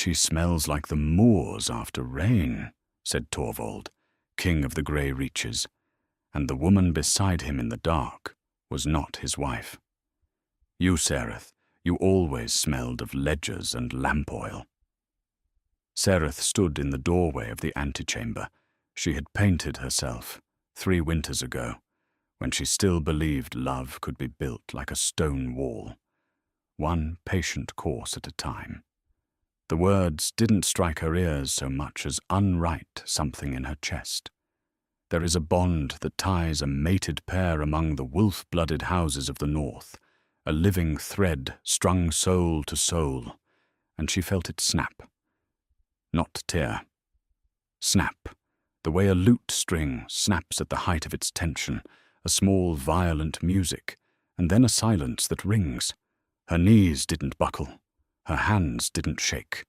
"She smells like the moors after rain," said Torvald, king of the grey reaches, and the woman beside him in the dark was not his wife. "You, Sereth, you always smelled of ledgers and lamp oil." Sereth stood in the doorway of the antechamber. She had painted herself 3 winters ago, when she still believed love could be built like a stone wall, one patient course at a time. The words didn't strike her ears so much as unwrite something in her chest. There is a bond that ties a mated pair among the wolf-blooded houses of the north, a living thread strung soul to soul, and she felt it snap. Not tear. Snap, the way a lute string snaps at the height of its tension, a small violent music, and then a silence that rings. Her knees didn't buckle. Her hands didn't shake.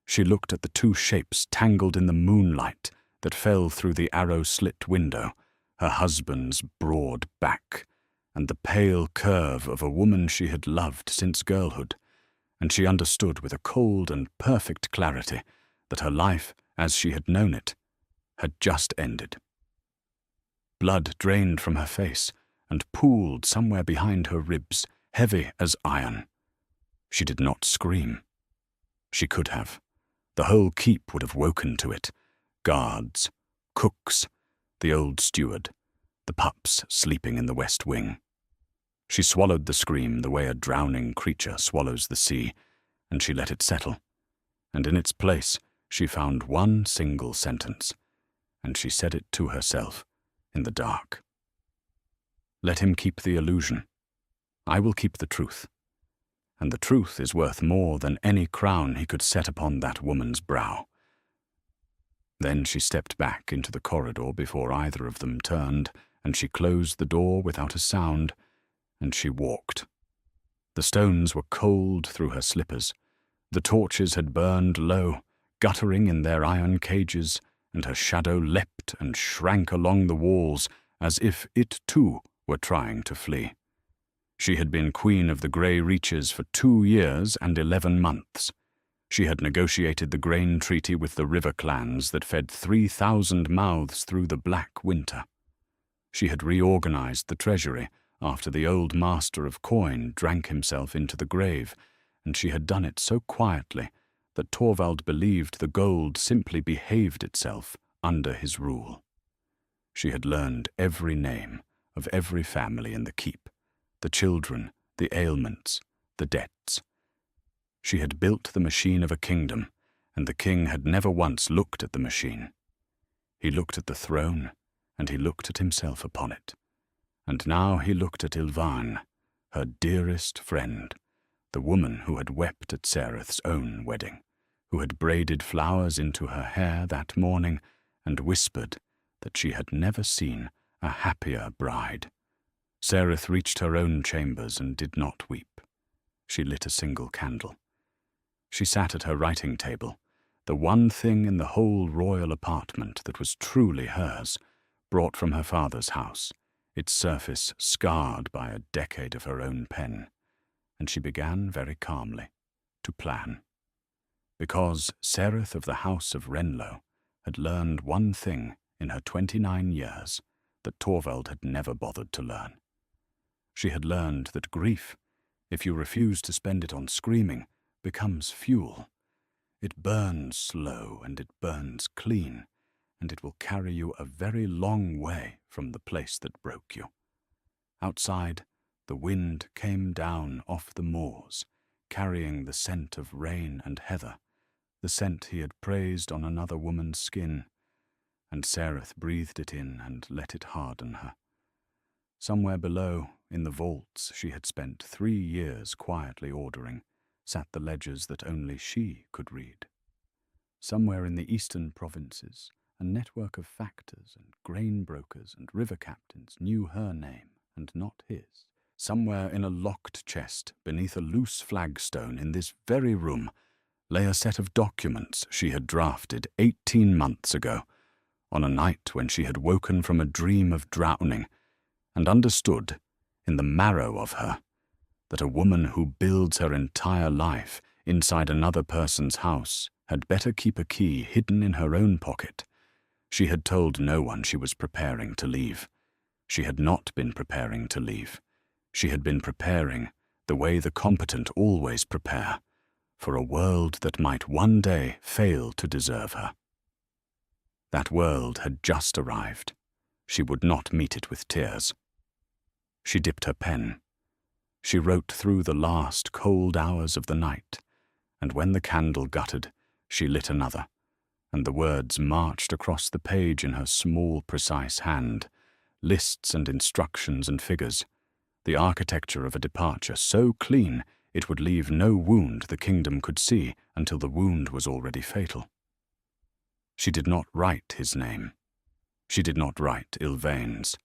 She looked at the 2 shapes tangled in the moonlight that fell through the arrow-slit window, her husband's broad back, and the pale curve of a woman she had loved since girlhood, and she understood with a cold and perfect clarity that her life, as she had known it, had just ended. Blood drained from her face and pooled somewhere behind her ribs, heavy as iron. She did not scream. She could have. The whole keep would have woken to it. Guards, cooks, the old steward, the pups sleeping in the west wing. She swallowed the scream the way a drowning creature swallows the sea, and she let it settle. And in its place, she found one single sentence, and she said it to herself in the dark. "Let him keep the illusion. I will keep the truth. And the truth is worth more than any crown he could set upon that woman's brow." Then she stepped back into the corridor before either of them turned, and she closed the door without a sound, and she walked. The stones were cold through her slippers. The torches had burned low, guttering in their iron cages, and her shadow leapt and shrank along the walls as if it too were trying to flee. She had been queen of the grey reaches for 2 years and 11 months. She had negotiated the grain treaty with the river clans that fed 3,000 mouths through the black winter. She had reorganized the treasury after the old master of coin drank himself into the grave, and she had done it so quietly that Torvald believed the gold simply behaved itself under his rule. She had learned every name of every family in the keep, the children, the ailments, the debts. She had built the machine of a kingdom, and the king had never once looked at the machine. He looked at the throne, and he looked at himself upon it. And now he looked at Ylvan, her dearest friend, the woman who had wept at Sereth's own wedding, who had braided flowers into her hair that morning and whispered that she had never seen a happier bride. Sereth reached her own chambers and did not weep. She lit a single candle. She sat at her writing table, the one thing in the whole royal apartment that was truly hers, brought from her father's house, its surface scarred by a decade of her own pen, and she began very calmly to plan. Because Sereth of the House of Renlo had learned one thing in her 29 years that Torvald had never bothered to learn. She had learned that grief, if you refuse to spend it on screaming, becomes fuel. It burns slow and it burns clean, and it will carry you a very long way from the place that broke you. Outside, the wind came down off the moors, carrying the scent of rain and heather, the scent he had praised on another woman's skin, and Sereth breathed it in and let it harden her. Somewhere below, in the vaults she had spent 3 years quietly ordering, sat the ledgers that only she could read. Somewhere in the eastern provinces, a network of factors and grain brokers and river captains knew her name and not his. Somewhere in a locked chest, beneath a loose flagstone in this very room, lay a set of documents she had drafted 18 months ago, on a night when she had woken from a dream of drowning, and understood, in the marrow of her, that a woman who builds her entire life inside another person's house, had better keep a key hidden in her own pocket. She had told no one she was preparing to leave. She had not been preparing to leave. She had been preparing, the way the competent always prepare, for a world that might one day fail to deserve her. That world had just arrived. She would not meet it with tears. She dipped her pen. She wrote through the last cold hours of the night, and when the candle guttered, she lit another, and the words marched across the page in her small, precise hand, lists and instructions and figures, the architecture of a departure so clean it would leave no wound the kingdom could see until the wound was already fatal. She did not write his name. She did not write Ylvain's.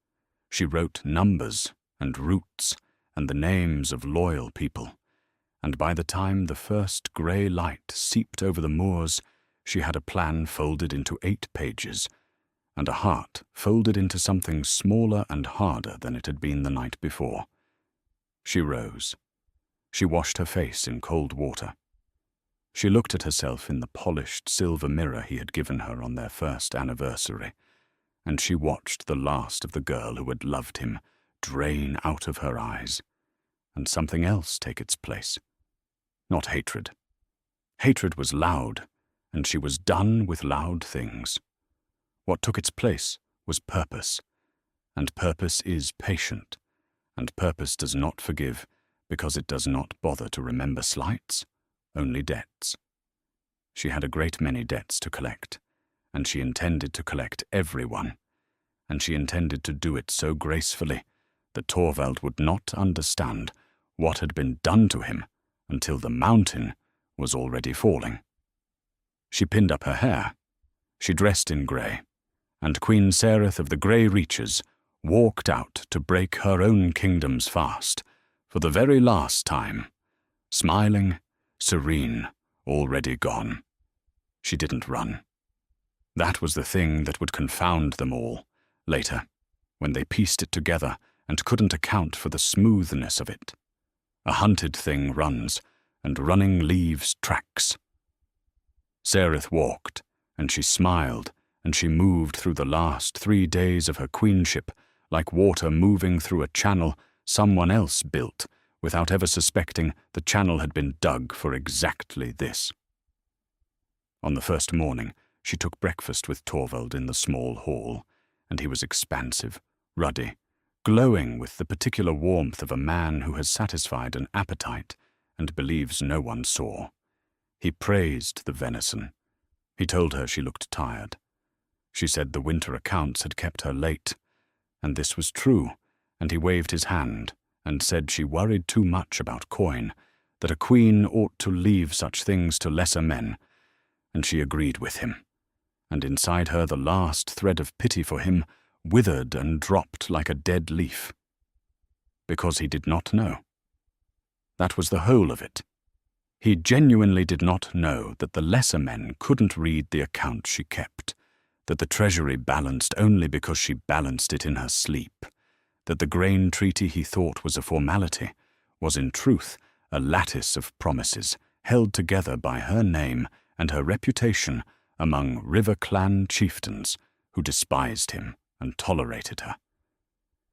She wrote numbers and routes and the names of loyal people, and by the time the first grey light seeped over the moors, she had a plan folded into 8 pages, and a heart folded into something smaller and harder than it had been the night before. She rose. She washed her face in cold water. She looked at herself in the polished silver mirror he had given her on their first anniversary, and she watched the last of the girl who had loved him drain out of her eyes, and something else take its place. Not hatred. Hatred was loud, and she was done with loud things. What took its place was purpose, and purpose is patient, and purpose does not forgive because it does not bother to remember slights, only debts. She had a great many debts to collect, and she intended to collect everyone, and she intended to do it so gracefully that Torvald would not understand what had been done to him until the mountain was already falling. She pinned up her hair. She dressed in grey, and Queen Sereth of the Grey Reaches walked out to break her own kingdom's fast for the very last time, smiling, serene, already gone. She didn't run. That was the thing that would confound them all, later, when they pieced it together and couldn't account for the smoothness of it. A hunted thing runs, and running leaves tracks. Sereth walked, and she smiled, and she moved through the last 3 days of her queenship like water moving through a channel someone else built, without ever suspecting the channel had been dug for exactly this. On the first morning, she took breakfast with Torvald in the small hall, and he was expansive, ruddy, glowing with the particular warmth of a man who has satisfied an appetite and believes no one saw. He praised the venison. He told her she looked tired. She said the winter accounts had kept her late, and this was true, and he waved his hand and said she worried too much about coin, that a queen ought to leave such things to lesser men, and she agreed with him, and inside her the last thread of pity for him withered and dropped like a dead leaf. Because he did not know. That was the whole of it. He genuinely did not know that the lesser men couldn't read the account she kept, that the treasury balanced only because she balanced it in her sleep, that the grain treaty he thought was a formality was in truth a lattice of promises held together by her name and her reputation among river clan chieftains who despised him and tolerated her.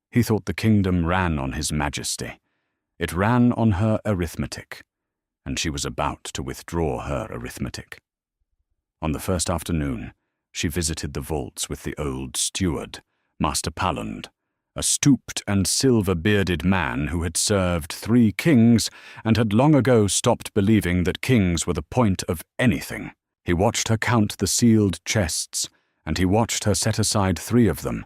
He thought the kingdom ran on his majesty. It ran on her arithmetic, and she was about to withdraw her arithmetic. On the first afternoon, she visited the vaults with the old steward, Master Palland, a stooped and silver-bearded man who had served 3 kings and had long ago stopped believing that kings were the point of anything. He watched her count the sealed chests, and he watched her set aside 3 of them,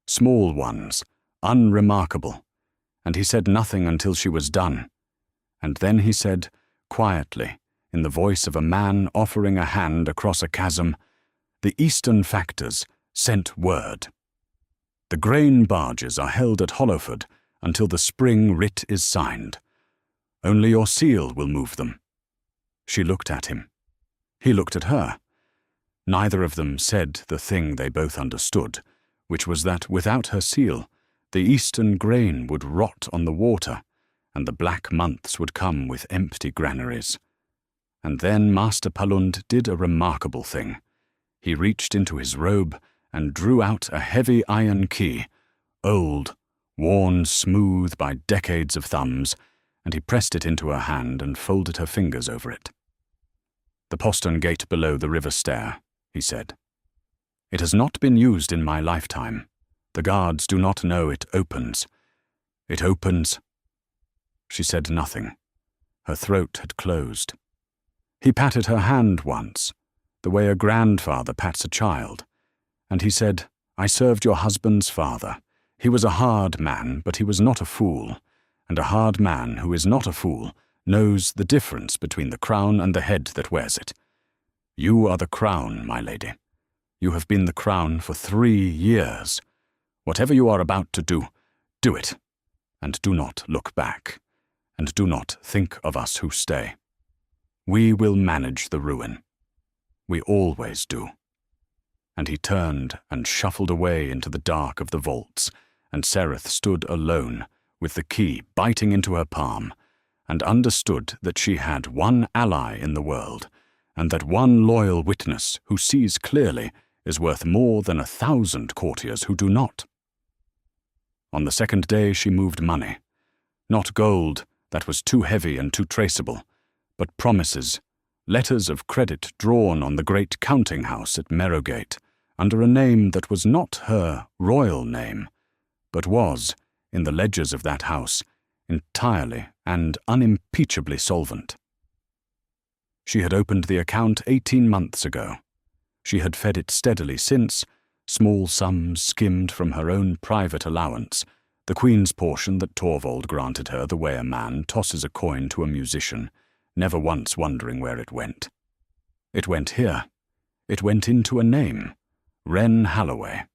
small ones, unremarkable, and he said nothing until she was done. And then he said, quietly, in the voice of a man offering a hand across a chasm, "The Eastern factors sent word. The grain barges are held at Hollowford until the spring writ is signed. Only your seal will move them." She looked at him. He looked at her. Neither of them said the thing they both understood, which was that without her seal, the eastern grain would rot on the water, and the black months would come with empty granaries. And then Master Palund did a remarkable thing. He reached into his robe and drew out a heavy iron key, old, worn smooth by decades of thumbs, and he pressed it into her hand and folded her fingers over it. "The postern gate below the river stair," he said. "It has not been used in my lifetime. The guards do not know it opens. It opens—" She said nothing. Her throat had closed. He patted her hand once, the way a grandfather pats a child, and he said, "I served your husband's father. He was a hard man, but he was not a fool, and a hard man who is not a fool knows the difference between the crown and the head that wears it. You are the crown, my lady. You have been the crown for 3 years. Whatever you are about to do, do it, and do not look back, and do not think of us who stay. We will manage the ruin. We always do." And he turned and shuffled away into the dark of the vaults, and Sereth stood alone, with the key biting into her palm, and understood that she had one ally in the world, and that one loyal witness who sees clearly is worth more than 1,000 courtiers who do not. On the second day she moved money. Not gold, that was too heavy and too traceable, but promises, letters of credit drawn on the great counting house at Merrowgate, under a name that was not her royal name, but was, in the ledgers of that house, entirely and unimpeachably solvent. She had opened the account 18 months ago. She had fed it steadily since, small sums skimmed from her own private allowance, the Queen's portion that Torvald granted her the way a man tosses a coin to a musician, never once wondering where it went. It went here. It went into a name, Wren Halloway,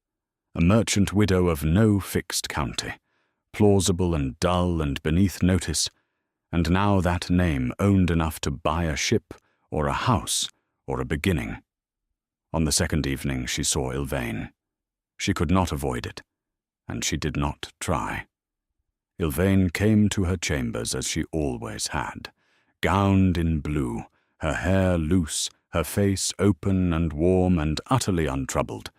a merchant widow of no fixed county, plausible and dull and beneath notice, and now that name owned enough to buy a ship or a house or a beginning. On the second evening she saw Ylvain. She could not avoid it, and she did not try. Ylvain came to her chambers as she always had, gowned in blue, her hair loose, her face open and warm and utterly untroubled,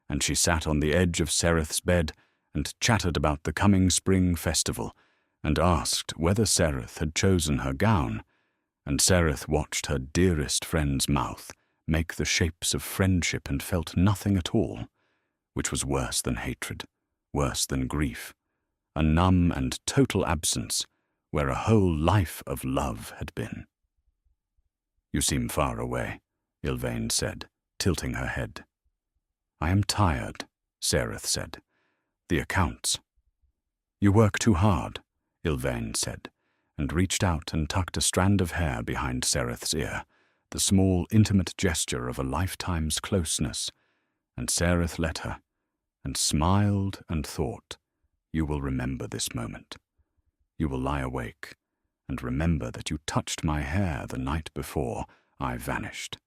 and she sat on the edge of Sereth's bed and chattered about the coming spring festival, and asked whether Sereth had chosen her gown, and Sereth watched her dearest friend's mouth make the shapes of friendship and felt nothing at all, which was worse than hatred, worse than grief, a numb and total absence where a whole life of love had been. "You seem far away," Ylvain said, tilting her head. "I am tired," Sereth said. "The accounts." "You work too hard," Ylvain said, and reached out and tucked a strand of hair behind Sereth's ear, the small, intimate gesture of a lifetime's closeness, and Sereth let her, and smiled and thought, "You will remember this moment. You will lie awake, and remember that you touched my hair the night before I vanished,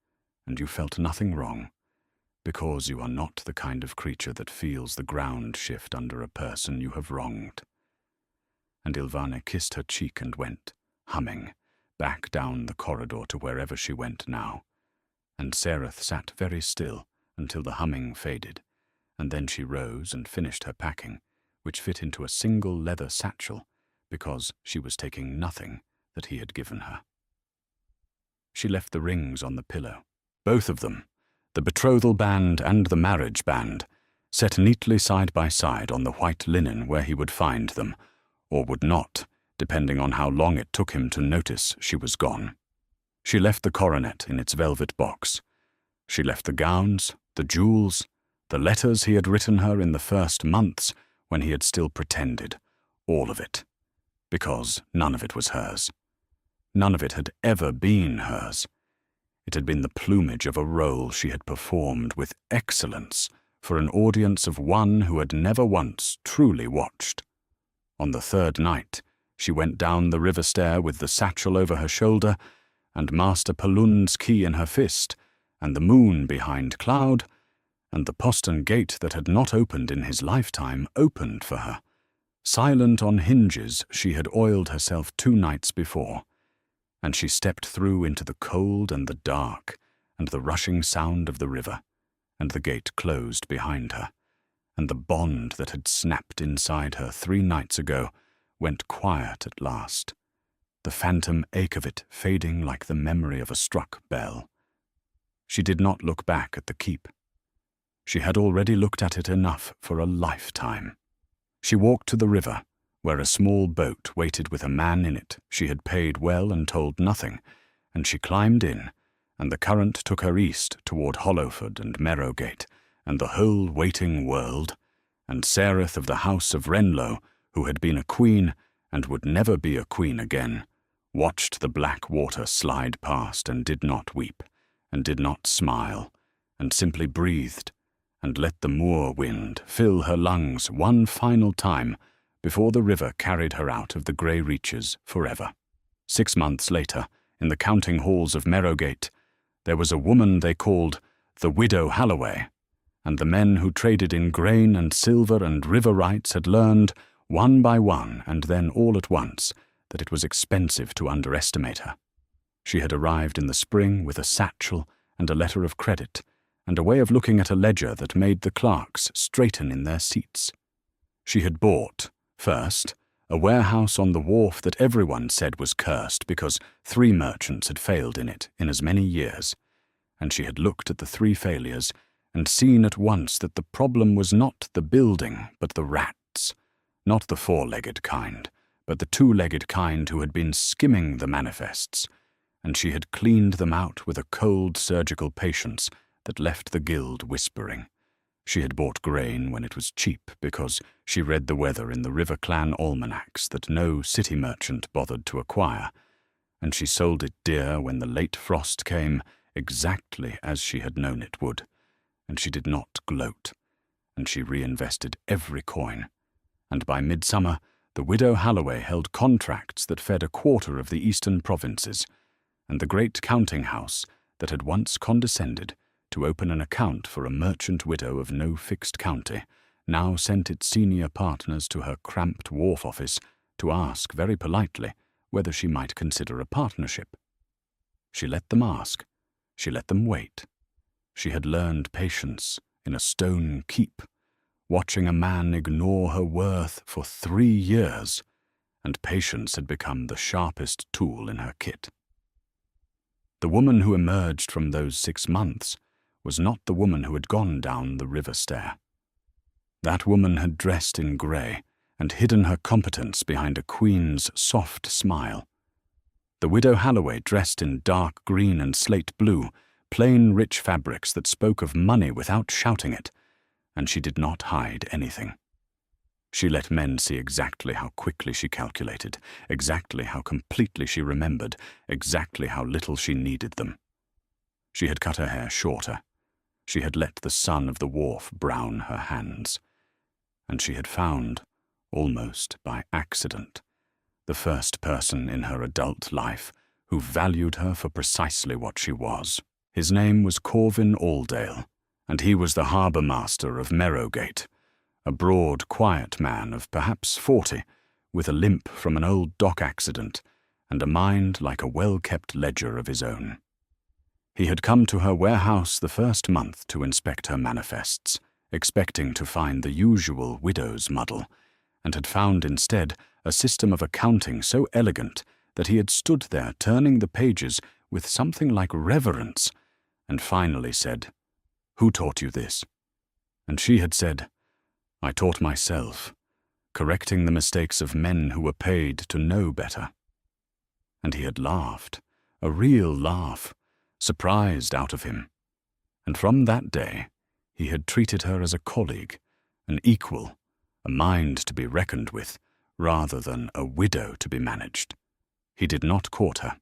and you felt nothing wrong, because you are not the kind of creature that feels the ground shift under a person you have wronged." And Ylvane kissed her cheek and went, humming, back down the corridor to wherever she went now, and Sereth sat very still until the humming faded, and then she rose and finished her packing, which fit into a single leather satchel, because she was taking nothing that he had given her. She left the rings on the pillow, both of them, the betrothal band and the marriage band, set neatly side by side on the white linen where he would find them, or would not, depending on how long it took him to notice she was gone. She left the coronet in its velvet box. She left the gowns, the jewels, the letters he had written her in the first months when he had still pretended, all of it, because none of it was hers. None of it had ever been hers. It had been the plumage of a role she had performed with excellence for an audience of one who had never once truly watched. On the third night, she went down the river stair with the satchel over her shoulder, and Master Palund's key in her fist, and the moon behind cloud, and the postern gate that had not opened in his lifetime opened for her. Silent on hinges she had oiled herself 2 nights before, and she stepped through into the cold and the dark, and the rushing sound of the river, and the gate closed behind her, and the bond that had snapped inside her 3 nights ago went quiet at last, the phantom ache of it fading like the memory of a struck bell. She did not look back at the keep. She had already looked at it enough for a lifetime. She walked to the river, where a small boat waited with a man in it she had paid well and told nothing, and she climbed in, and the current took her east toward Hollowford and Merrowgate, and the whole waiting world, and Sereth of the house of Renlo, who had been a queen and would never be a queen again, watched the black water slide past and did not weep, and did not smile, and simply breathed, and let the moor wind fill her lungs one final time before the river carried her out of the grey reaches forever. 6 months later, in the counting halls of Merrowgate, there was a woman they called the Widow Halloway, and the men who traded in grain and silver and river rights had learned, one by one and then all at once, that it was expensive to underestimate her. She had arrived in the spring with a satchel and a letter of credit, and a way of looking at a ledger that made the clerks straighten in their seats. She had bought, first, a warehouse on the wharf that everyone said was cursed because 3 merchants had failed in it in as many years, and she had looked at the 3 failures and seen at once that the problem was not the building but the rats, not the 4-legged kind, but the 2-legged kind who had been skimming the manifests, and she had cleaned them out with a cold surgical patience that left the guild whispering. She had bought grain when it was cheap because she read the weather in the River Clan almanacs that no city merchant bothered to acquire, and she sold it dear when the late frost came, exactly as she had known it would, and she did not gloat, and she reinvested every coin, and by midsummer the Widow Halloway held contracts that fed a quarter of the eastern provinces, and the great counting house that had once condescended to open an account for a merchant widow of no fixed county now sent its senior partners to her cramped wharf office to ask very politely whether she might consider a partnership. She let them ask. She let them wait. She had learned patience in a stone keep, watching a man ignore her worth for 3 years, and patience had become the sharpest tool in her kit. The woman who emerged from those 6 months was not the woman who had gone down the river stair. That woman had dressed in grey and hidden her competence behind a queen's soft smile. The Widow Halloway dressed in dark green and slate blue, plain rich fabrics that spoke of money without shouting it, and she did not hide anything. She let men see exactly how quickly she calculated, exactly how completely she remembered, exactly how little she needed them. She had cut her hair shorter. She had let the sun of the wharf brown her hands. And she had found, almost by accident, the first person in her adult life who valued her for precisely what she was. His name was Corvin Aldale, and he was the harbour master of Merrowgate, a broad, quiet man of perhaps 40, with a limp from an old dock accident and a mind like a well-kept ledger of his own. He had come to her warehouse the first month to inspect her manifests, expecting to find the usual widow's muddle, and had found instead a system of accounting so elegant that he had stood there turning the pages with something like reverence, and finally said, "Who taught you this?" And she had said, "I taught myself, correcting the mistakes of men who were paid to know better." And he had laughed, a real laugh, surprised out of him. And from that day, he had treated her as a colleague, an equal, a mind to be reckoned with, rather than a widow to be managed. He did not court her.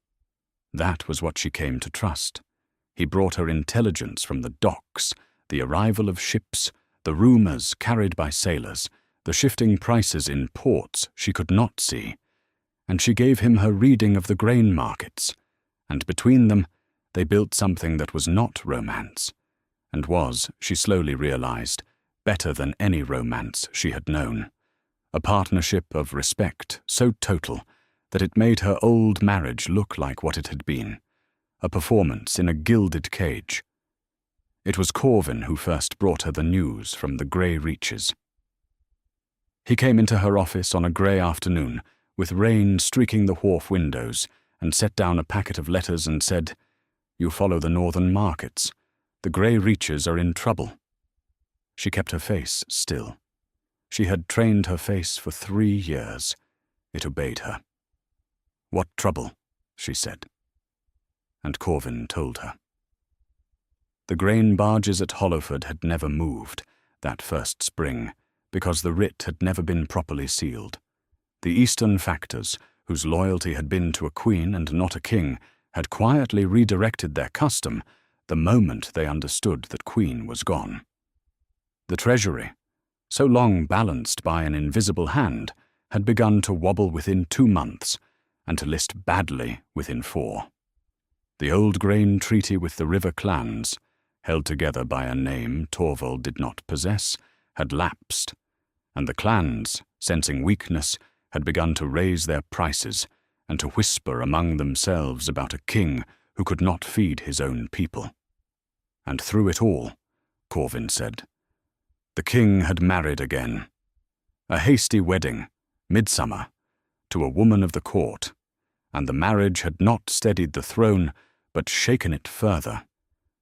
That was what she came to trust. He brought her intelligence from the docks, the arrival of ships, the rumours carried by sailors, the shifting prices in ports she could not see, and she gave him her reading of the grain markets, and between them they built something that was not romance, and was, she slowly realized, better than any romance she had known, a partnership of respect so total that it made her old marriage look like what it had been, a performance in a gilded cage. It was Corvin who first brought her the news from the Grey Reaches. He came into her office on a grey afternoon, with rain streaking the wharf windows, and set down a packet of letters and said, "You follow the northern markets. The Grey Reaches are in trouble." She kept her face still. She had trained her face for 3 years. It obeyed her. "What trouble?" she said. And Corvin told her. The grain barges at Hollowford had never moved, that first spring, because the writ had never been properly sealed. The Eastern factors, whose loyalty had been to a queen and not a king, had quietly redirected their custom the moment they understood that Queen was gone. The treasury, so long balanced by an invisible hand, had begun to wobble within 2 months, and to list badly within 4. The old grain treaty with the river clans, held together by a name Torvald did not possess, had lapsed, and the clans, sensing weakness, had begun to raise their prices and to whisper among themselves about a king who could not feed his own people. And through it all, Corvin said, the king had married again. A hasty wedding, midsummer, to a woman of the court, and the marriage had not steadied the throne, but shaken it further,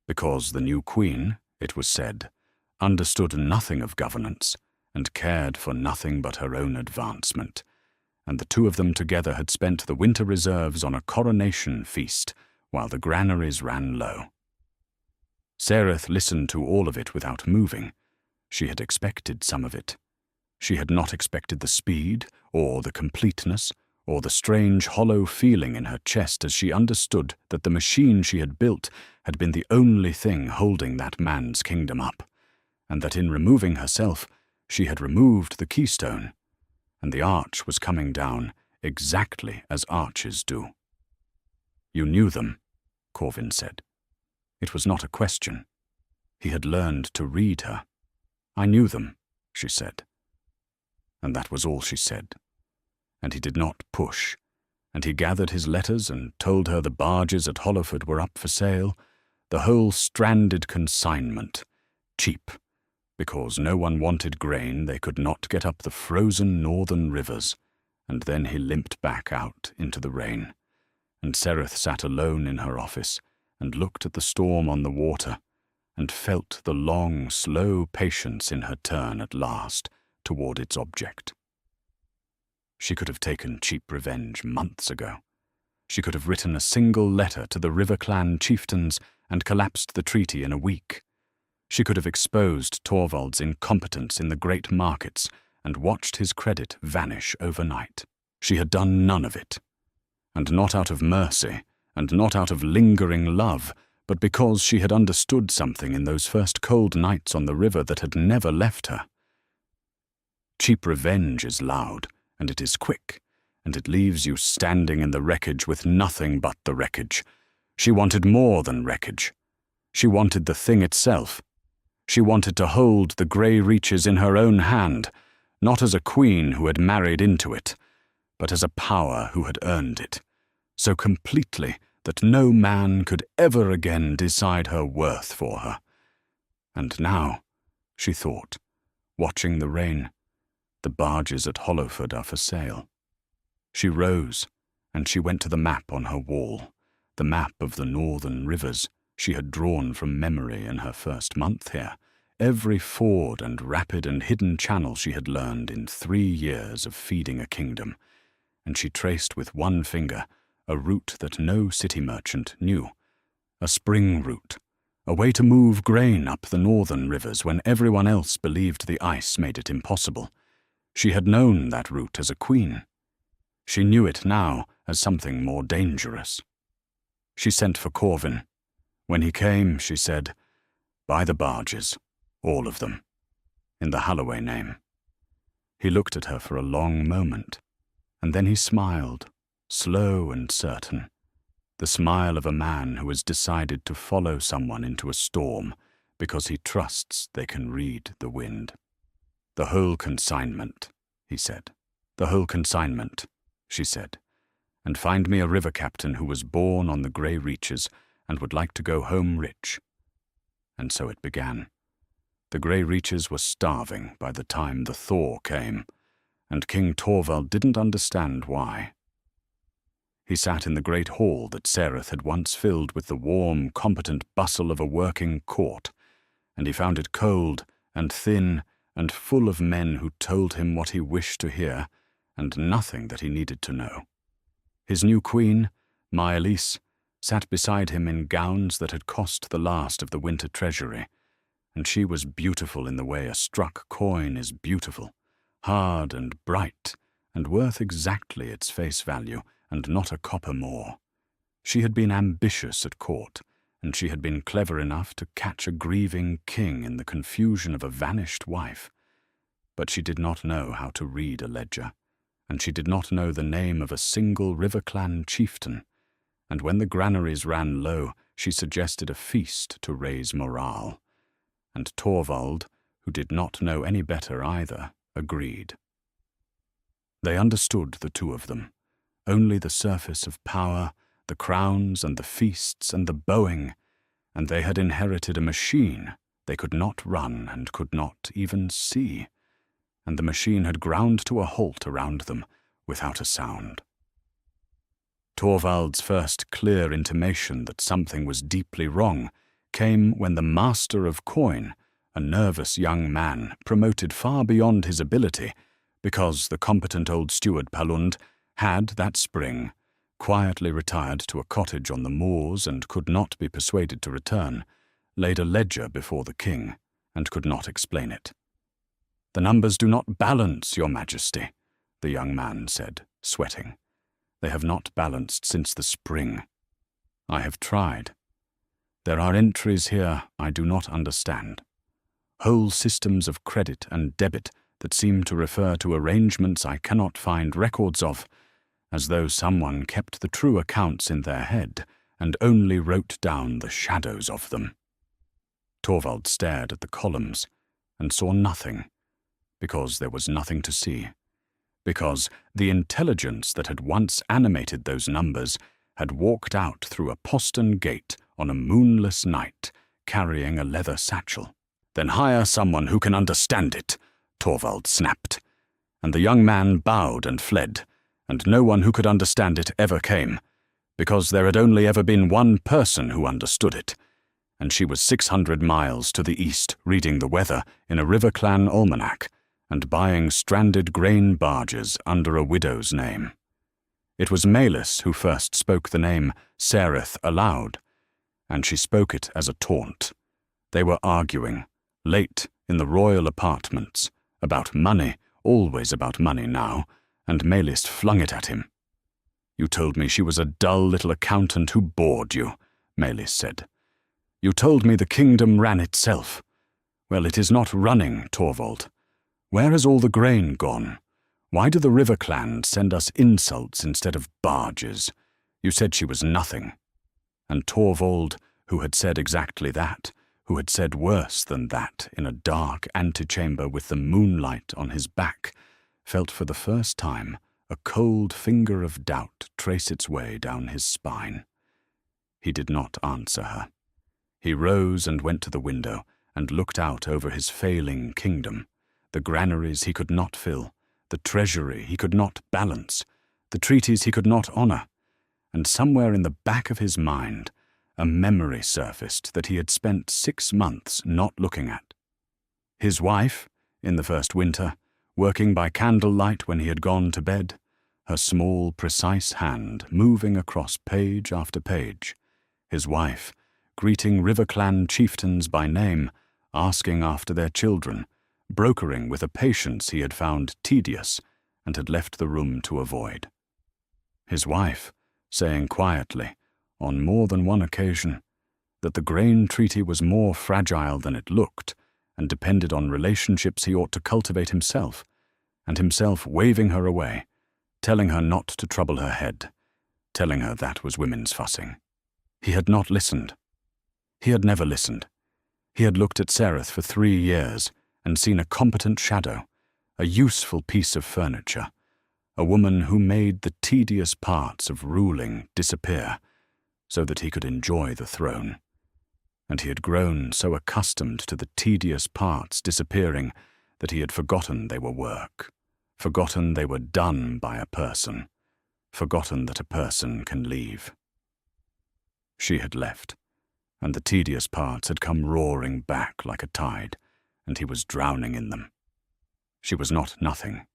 because the new queen, it was said, understood nothing of governance and cared for nothing but her own advancement, and the 2 of them together had spent the winter reserves on a coronation feast while the granaries ran low. Sereth listened to all of it without moving. She had expected some of it. She had not expected the speed, or the completeness, or the strange hollow feeling in her chest as she understood that the machine she had built had been the only thing holding that man's kingdom up, and that in removing herself she had removed the keystone, and the arch was coming down exactly as arches do. "You knew them," Corvin said. It was not a question. He had learned to read her. "I knew them," she said. And that was all she said. And he did not push, and he gathered his letters and told her the barges at Hollowford were up for sale, the whole stranded consignment, cheap, because no one wanted grain they could not get up the frozen northern rivers, and then he limped back out into the rain, and Sereth sat alone in her office and looked at the storm on the water, and felt the long, slow patience in her turn at last toward its object. She could have taken cheap revenge months ago. She could have written a single letter to the River Clan chieftains and collapsed the treaty in a week. She could have exposed Torvald's incompetence in the great markets and watched his credit vanish overnight. She had done none of it, and not out of mercy, and not out of lingering love, but because she had understood something in those first cold nights on the river that had never left her. Cheap revenge is loud, and it is quick, and it leaves you standing in the wreckage with nothing but the wreckage. She wanted more than wreckage. She wanted the thing itself. She wanted to hold the Grey Reaches in her own hand, not as a queen who had married into it, but as a power who had earned it, so completely that no man could ever again decide her worth for her. And now, she thought, watching the rain, the barges at Hollowford are for sale. She rose, and she went to the map on her wall, the map of the northern rivers she had drawn from memory in her first month here, every ford and rapid and hidden channel she had learned in 3 years of feeding a kingdom, and she traced with one finger a route that no city merchant knew, a spring route, a way to move grain up the northern rivers when everyone else believed the ice made it impossible. She had known that route as a queen. She knew it now as something more dangerous. She sent for Corvin. When he came, she said, "Buy the barges, all of them, in the Holloway name." He looked at her for a long moment, and then he smiled, slow and certain, the smile of a man who has decided to follow someone into a storm because he trusts they can read the wind. "The whole consignment," he said. "The whole consignment," she said, and find me a river captain who was born on the grey reaches and would like to go home rich. And so it began. The grey reaches were starving by the time the thaw came, and King Torvald didn't understand why. He sat in the great hall that Sereth had once filled with the warm, competent bustle of a working court, and he found it cold and thin and full of men who told him what he wished to hear and nothing that he needed to know. His new queen, Maelys, sat beside him in gowns that had cost the last of the winter treasury, and she was beautiful in the way a struck coin is beautiful, hard and bright, and worth exactly its face value, and not a copper more. She had been ambitious at court, and she had been clever enough to catch a grieving king in the confusion of a vanished wife. But she did not know how to read a ledger, and she did not know the name of a single River Clan chieftain, and when the granaries ran low, she suggested a feast to raise morale. And Torvald, who did not know any better either, agreed. They understood, the two of them, only the surface of power, the crowns and the feasts and the bowing, and they had inherited a machine they could not run and could not even see, and the machine had ground to a halt around them without a sound. Torvald's first clear intimation that something was deeply wrong came when the master of coin, a nervous young man promoted far beyond his ability, because the competent old steward Palund had, that spring, quietly retired to a cottage on the moors and could not be persuaded to return, laid a ledger before the king, and could not explain it. "The numbers do not balance, your majesty," the young man said, sweating. "They have not balanced since the spring. I have tried. There are entries here I do not understand. Whole systems of credit and debit that seem to refer to arrangements I cannot find records of, as though someone kept the true accounts in their head and only wrote down the shadows of them." Torvald stared at the columns and saw nothing, because there was nothing to see, because the intelligence that had once animated those numbers had walked out through a postern gate on a moonless night, carrying a leather satchel. "Then hire someone who can understand it," Torvald snapped, and the young man bowed and fled, and no one who could understand it ever came, because there had only ever been one person who understood it, and she was 600 miles to the east reading the weather in a River Clan almanac and buying stranded grain barges under a widow's name. It was Maelys who first spoke the name Sereth aloud, and she spoke it as a taunt. They were arguing, late in the royal apartments, about money, always about money now, and Maelys flung it at him. "You told me she was a dull little accountant who bored you," Maelys said. "You told me the kingdom ran itself. Well, it is not running, Torvald. Where has all the grain gone? Why do the River Clans send us insults instead of barges? You said she was nothing." And Torvald, who had said exactly that, who had said worse than that in a dark antechamber with the moonlight on his back, felt for the first time a cold finger of doubt trace its way down his spine. He did not answer her. He rose and went to the window and looked out over his failing kingdom, the granaries he could not fill, the treasury he could not balance, the treaties he could not honor, and somewhere in the back of his mind a memory surfaced that he had spent 6 months not looking at. His wife, in the first winter, working by candlelight when he had gone to bed, her small, precise hand moving across page after page. His wife, greeting River Clan chieftains by name, asking after their children, brokering with a patience he had found tedious and had left the room to avoid. His wife, saying quietly, on more than one occasion, that the grain treaty was more fragile than it looked and depended on relationships he ought to cultivate himself, and himself waving her away, telling her not to trouble her head, telling her that was women's fussing. He had not listened. He had never listened. He had looked at Sereth for 3 years and seen a competent shadow, a useful piece of furniture, a woman who made the tedious parts of ruling disappear so that he could enjoy the throne. And he had grown so accustomed to the tedious parts disappearing that he had forgotten they were work, forgotten they were done by a person, forgotten that a person can leave. She had left, and the tedious parts had come roaring back like a tide, and he was drowning in them. She was not nothing,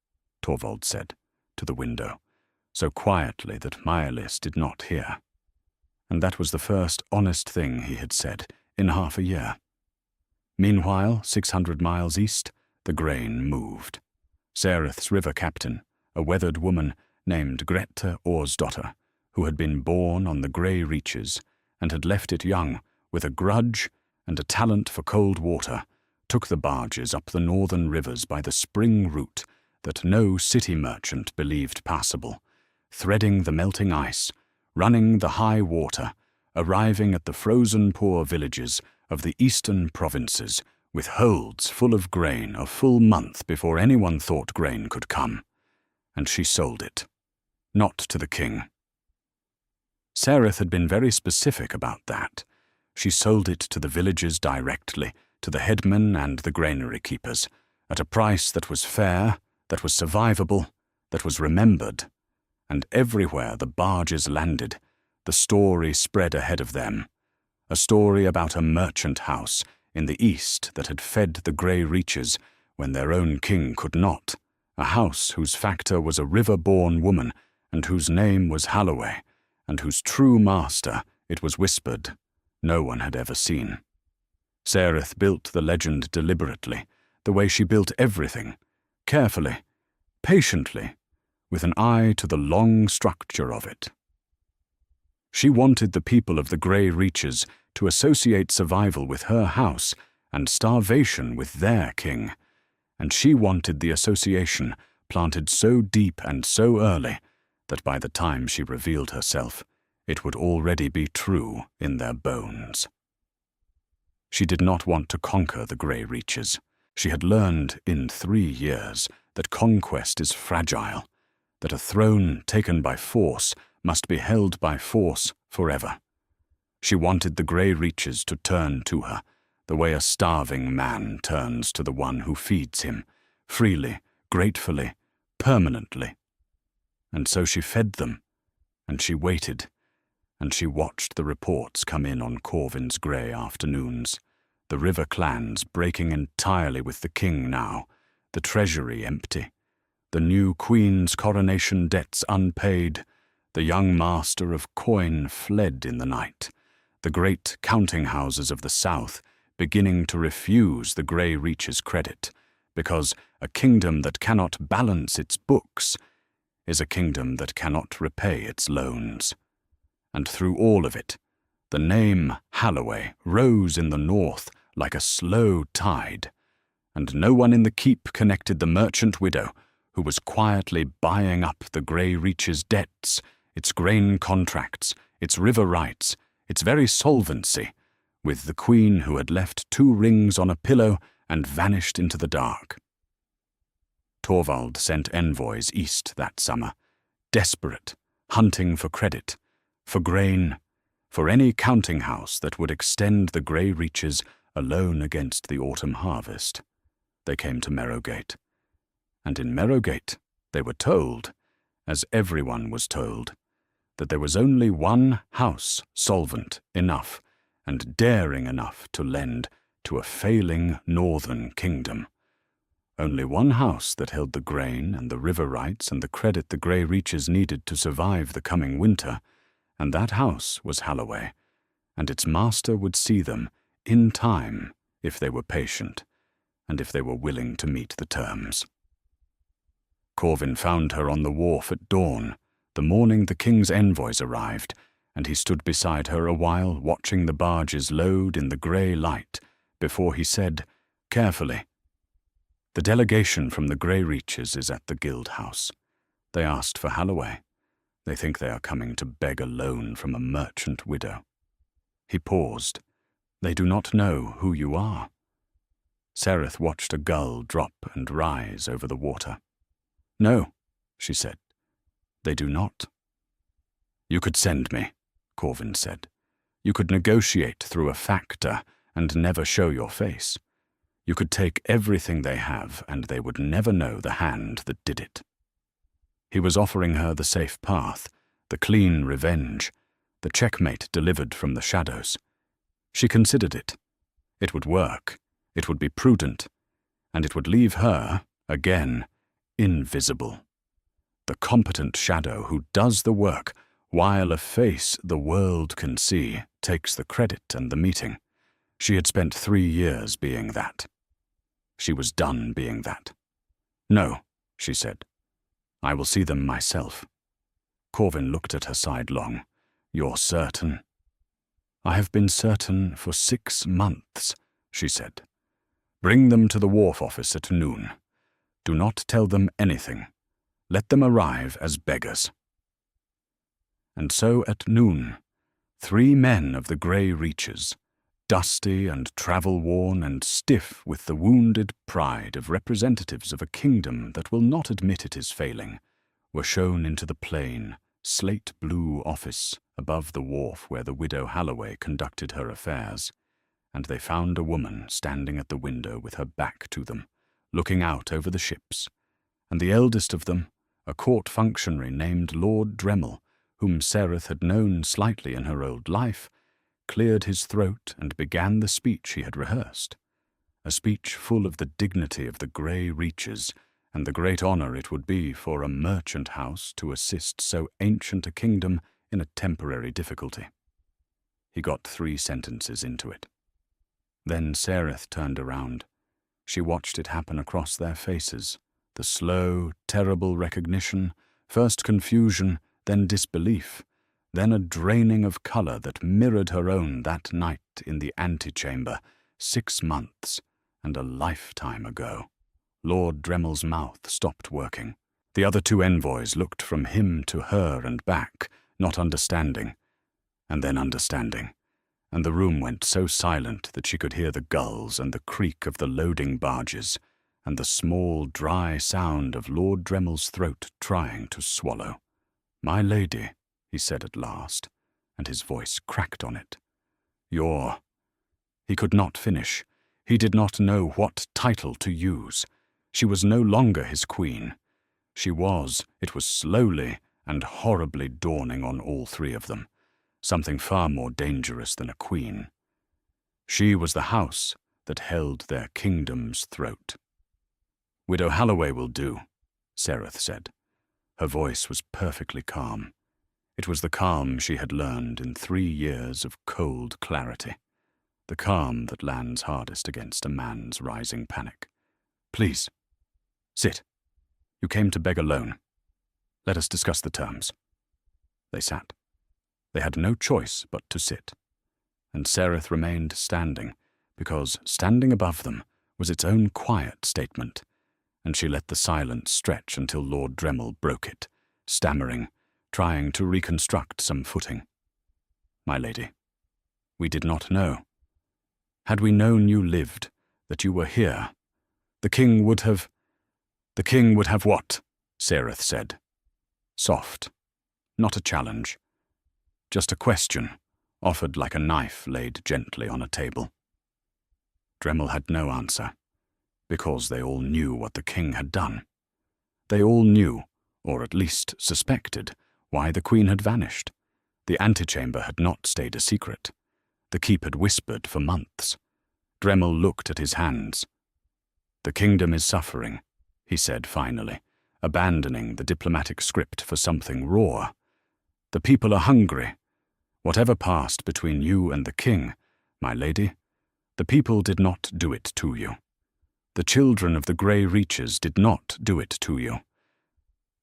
Torvald said, to the window, so quietly that Maelys did not hear. And that was the first honest thing he had said in half a year. Meanwhile, 600 miles east, the grain moved. Sereth's river captain, a weathered woman named Grethe Orsdotter, who had been born on the grey reaches and had left it young, with a grudge and a talent for cold water, took the barges up the northern rivers by the spring route that no city merchant believed passable, threading the melting ice, running the high water, arriving at the frozen poor villages of the eastern provinces with holds full of grain a full month before anyone thought grain could come. And she sold it. Not to the king. Sereth had been very specific about that. She sold it to the villagers directly, to the headmen and the granary keepers, at a price that was fair, that was survivable, that was remembered. And everywhere the barges landed, the story spread ahead of them. A story about a merchant house in the east that had fed the grey reaches when their own king could not, a house whose factor was a river-born woman and whose name was Halloway, and whose true master, it was whispered, no one had ever seen. Sereth built the legend deliberately, the way she built everything, carefully, patiently, with an eye to the long structure of it. She wanted the people of the grey reaches to associate survival with her house and starvation with their king, and she wanted the association planted so deep and so early that by the time she revealed herself, it would already be true in their bones. She did not want to conquer the grey reaches. She had learned in 3 years that conquest is fragile, that a throne taken by force must be held by force forever. She wanted the grey reaches to turn to her, the way a starving man turns to the one who feeds him, freely, gratefully, permanently. And so she fed them, and she waited, and she watched the reports come in on Corvin's grey afternoons, the river clans breaking entirely with the king now, the treasury empty, the new queen's coronation debts unpaid, the young master of coin fled in the night, the great counting houses of the south beginning to refuse the grey reaches credit, because a kingdom that cannot balance its books is a kingdom that cannot repay its loans. And through all of it, the name Halloway rose in the north like a slow tide, and no one in the keep connected the merchant widow who was quietly buying up the grey reaches' debts, its grain contracts, its river rights, its very solvency, with the queen who had left 2 rings on a pillow and vanished into the dark. Torvald sent envoys east that summer, desperate, hunting for credit, for grain, for any counting house that would extend the grey reaches alone against the autumn harvest. They came to Merrowgate. And in Merrowgate they were told, as everyone was told, that there was only one house solvent enough and daring enough to lend to a failing northern kingdom. Only one house that held the grain and the river rights and the credit the grey reaches needed to survive the coming winter, and that house was Halloway, and its master would see them in time if they were patient, and if they were willing to meet the terms. Corvin found her on the wharf at dawn, the morning the king's envoys arrived, and he stood beside her a while watching the barges load in the grey light before he said, carefully, "The delegation from the grey reaches is at the guild house. They asked for Halloway. They think they are coming to beg a loan from a merchant widow." He paused. "They do not know who you are." Sereth watched a gull drop and rise over the water. "No," she said, They do not. You could send me, Corvin said. You could negotiate through a factor and never show your face. You could take everything they have and they would never know the hand that did it. He was offering her the safe path, the clean revenge, the checkmate delivered from the shadows. She considered it. It would work, it would be prudent, and it would leave her, again, invisible. The competent shadow who does the work while a face the world can see takes the credit and the meeting. She had spent 3 years being that. She was done being that. No, she said. I will see them myself. Corvin looked at her sidelong. You're certain? I have been certain for 6 months, she said. Bring them to the wharf office at noon. Do not tell them anything. Let them arrive as beggars. And so at noon, 3 men of the grey reaches, dusty and travel-worn and stiff with the wounded pride of representatives of a kingdom that will not admit it is failing, were shown into the plain, slate-blue office above the wharf where the widow Halloway conducted her affairs, and they found a woman standing at the window with her back to them, looking out over the ships, and the eldest of them, a court functionary named Lord Dremel, whom Sereth had known slightly in her old life, cleared his throat and began the speech he had rehearsed, a speech full of the dignity of the grey reaches and the great honour it would be for a merchant house to assist so ancient a kingdom in a temporary difficulty. He got 3 sentences into it. Then Sereth turned around. She watched it happen across their faces, the slow, terrible recognition, first confusion, then disbelief, then a draining of colour that mirrored her own that night in the antechamber, 6 months and a lifetime ago. Lord Dremel's mouth stopped working. The other 2 envoys looked from him to her and back, not understanding, and then understanding, and the room went so silent that she could hear the gulls and the creak of the loading barges, and the small, dry sound of Lord Dremel's throat trying to swallow. My lady, he said at last, and his voice cracked on it. You're... He could not finish. He did not know what title to use. She was no longer his queen. She was, it was slowly and horribly dawning on all 3 of them, something far more dangerous than a queen. She was the house that held their kingdom's throat. Widow Halloway will do, Sereth said. Her voice was perfectly calm. It was the calm she had learned in 3 years of cold clarity, the calm that lands hardest against a man's rising panic. Please, sit. You came to beg alone. Let us discuss the terms. They sat. They had no choice but to sit, and Sereth remained standing, because standing above them was its own quiet statement, and she let the silence stretch until Lord Dremel broke it, stammering, trying to reconstruct some footing. My lady, we did not know. Had we known you lived, that you were here, the king would have... The king would have what? Sereth said. Soft. Not a challenge. Just a question, offered like a knife laid gently on a table. Dremel had no answer, because they all knew what the king had done. They all knew, or at least suspected, why the queen had vanished. The antechamber had not stayed a secret. The keep had whispered for months. Dremel looked at his hands. The kingdom is suffering, he said finally, abandoning the diplomatic script for something raw. The people are hungry. Whatever passed between you and the king, my lady, the people did not do it to you. The children of the grey reaches did not do it to you.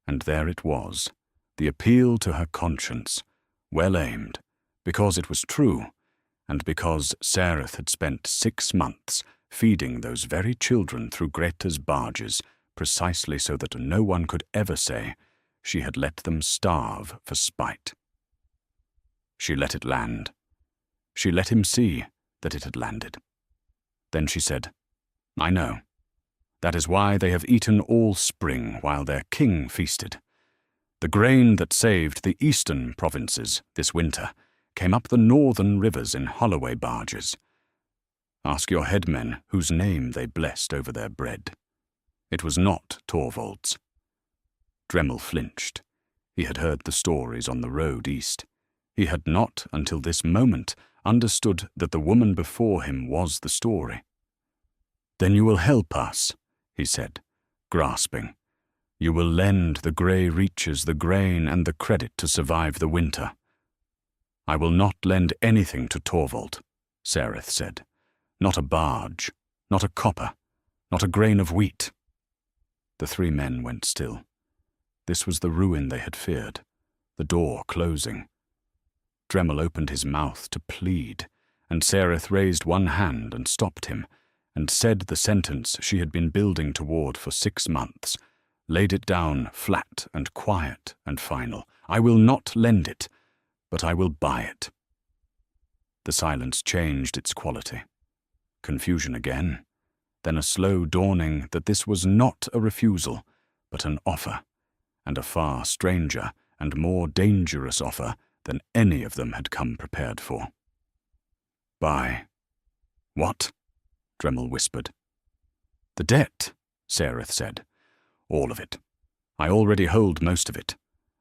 And there it was, the appeal to her conscience, well aimed, because it was true, and because Sereth had spent 6 months feeding those very children through Greta's barges, precisely so that no one could ever say she had let them starve for spite. She let it land. She let him see that it had landed. Then she said, I know. That is why they have eaten all spring while their king feasted. The grain that saved the eastern provinces this winter came up the northern rivers in Holloway barges. Ask your headmen whose name they blessed over their bread. It was not Torvald's. Dremel flinched. He had heard the stories on the road east. He had not, until this moment, understood that the woman before him was the story. "Then you will help us," he said, grasping. "You will lend the Grey Reaches the grain and the credit to survive the winter." "I will not lend anything to Torvald," Sareth said. "Not a barge, not a copper, not a grain of wheat." The three men went still. This was the ruin they had feared, the door closing. Dremel opened his mouth to plead, and Sareth raised one hand and stopped him, and said the sentence she had been building toward for 6 months, laid it down flat and quiet and final. "I will not lend it, but I will buy it." The silence changed its quality. Confusion again, then a slow dawning that this was not a refusal, but an offer, and a far stranger and more dangerous offer than any of them had come prepared for. "Buy what?" Dremel whispered. "The debt," Sareth said. "All of it. I already hold most of it.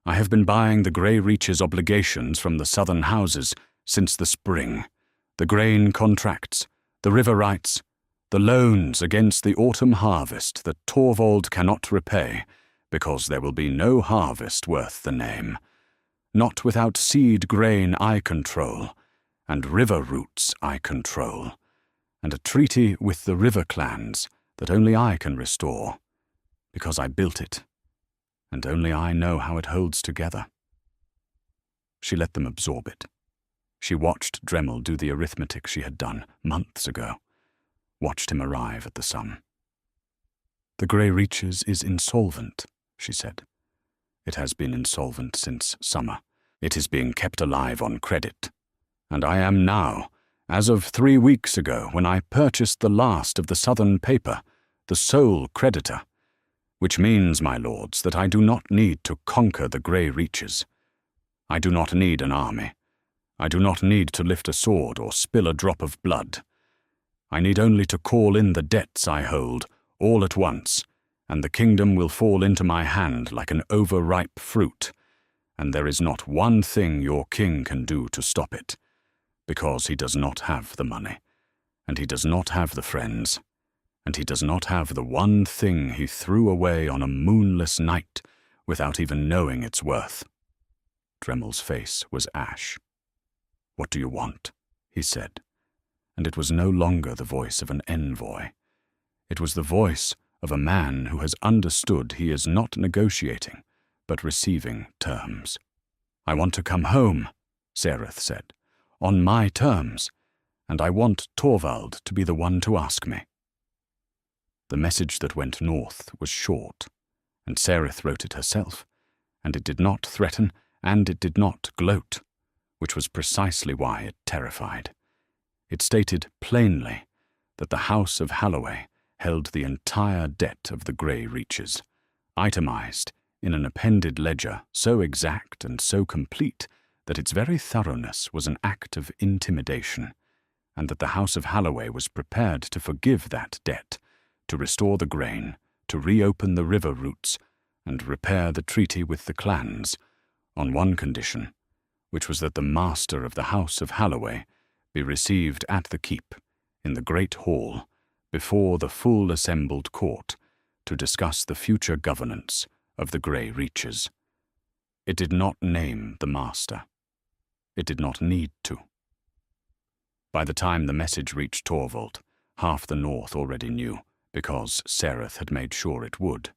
I have been buying the Grey Reaches obligations from the southern houses since the spring. The grain contracts, the river rights, the loans against the autumn harvest that Torvald cannot repay, because there will be no harvest worth the name. Not without seed grain I control, and river routes I control, and a treaty with the river clans that only I can restore, because I built it, and only I know how it holds together." She let them absorb it. She watched Dremel do the arithmetic she had done months ago, watched him arrive at the sum. "The Grey Reaches is insolvent," she said. "It has been insolvent since summer. It is being kept alive on credit. And I am now, as of 3 weeks ago when I purchased the last of the southern paper, the sole creditor, which means, my lords, that I do not need to conquer the Grey Reaches. I do not need an army. I do not need to lift a sword or spill a drop of blood. I need only to call in the debts I hold, all at once, and the kingdom will fall into my hand like an overripe fruit, and there is not one thing your king can do to stop it, because he does not have the money, and he does not have the friends, and he does not have the one thing he threw away on a moonless night without even knowing its worth." Dremel's face was ash. "What do you want?" he said, and it was no longer the voice of an envoy. It was the voice of a man who has understood he is not negotiating, but receiving terms. "I want to come home," Sareth said, "on my terms, and I want Torvald to be the one to ask me." The message that went north was short, and Sareth wrote it herself, and it did not threaten, and it did not gloat, which was precisely why it terrified. It stated plainly that the House of Holloway held the entire debt of the Grey Reaches, itemized in an appended ledger so exact and so complete that its very thoroughness was an act of intimidation, and that the House of Holloway was prepared to forgive that debt, to restore the grain, to reopen the river routes, and repair the treaty with the clans, on one condition, which was that the master of the House of Holloway be received at the keep, in the great hall, before the full assembled court, to discuss the future governance of the Grey Reaches. It did not name the master. It did not need to. By the time the message reached Torvald, half the north already knew, because Sareth had made sure it would.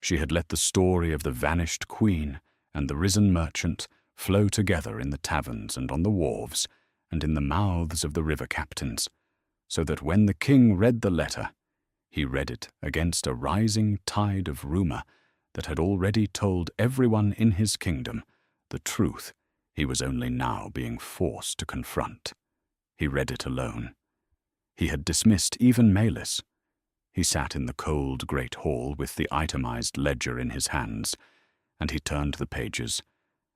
She had let the story of the vanished queen and the risen merchant flow together in the taverns and on the wharves and in the mouths of the river captains, so that when the king read the letter, he read it against a rising tide of rumor that had already told everyone in his kingdom the truth he was only now being forced to confront. He read it alone. He had dismissed even Malis. He sat in the cold great hall with the itemized ledger in his hands, and he turned the pages,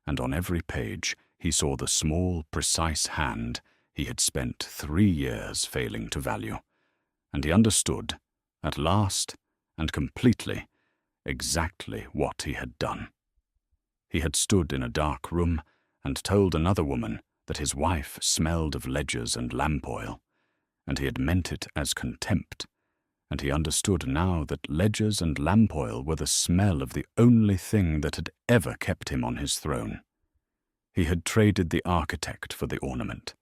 and on every page he saw the small, precise hand he had spent 3 years failing to value, and he understood, at last and completely, exactly what he had done. He had stood in a dark room and told another woman that his wife smelled of ledgers and lamp oil, and he had meant it as contempt, and he understood now that ledgers and lamp oil were the smell of the only thing that had ever kept him on his throne. He had traded the architect for the ornament.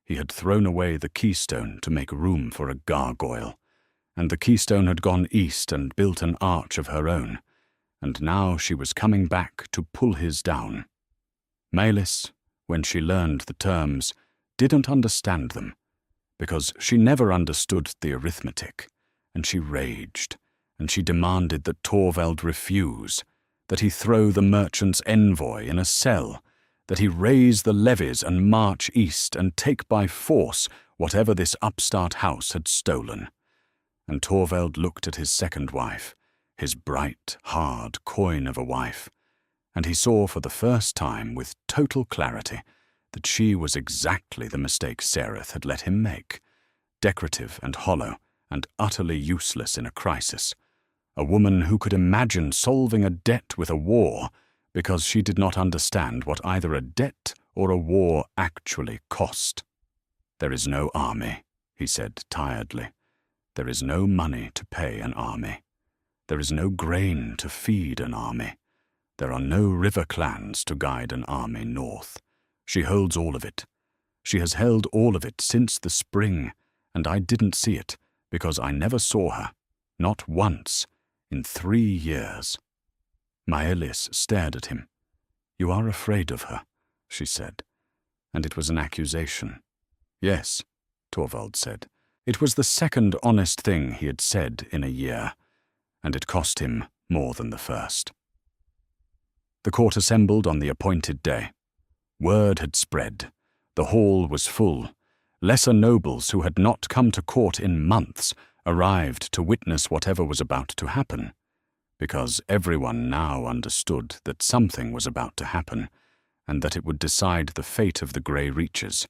He had thrown away the keystone to make room for a gargoyle, and the keystone had gone east and built an arch of her own, and now she was coming back to pull his down. Maelys, when she learned the terms, didn't understand them, because she never understood the arithmetic, and she raged, and she demanded that Torvald refuse, that he throw the merchant's envoy in a cell, that he raise the levies and march east and take by force whatever this upstart house had stolen. And Torvald looked at his second wife, his bright, hard coin of a wife, and he saw for the first time with total clarity that she was exactly the mistake Sereth had let him make, decorative and hollow and utterly useless in a crisis, a woman who could imagine solving a debt with a war because she did not understand what either a debt or a war actually cost. "There is no army," he said tiredly. "There is no money to pay an army. There is no grain to feed an army. There are no river clans to guide an army north. She holds all of it. She has held all of it since the spring, and I didn't see it because I never saw her, not once, in 3 years." Maelys stared at him. "You are afraid of her," she said, and it was an accusation. "Yes," Torvald said. It was the second honest thing he had said in a year, and it cost him more than the first. The court assembled on the appointed day. Word had spread. The hall was full. Lesser nobles who had not come to court in months arrived to witness whatever was about to happen, because everyone now understood that something was about to happen, and that it would decide the fate of the Grey Reaches.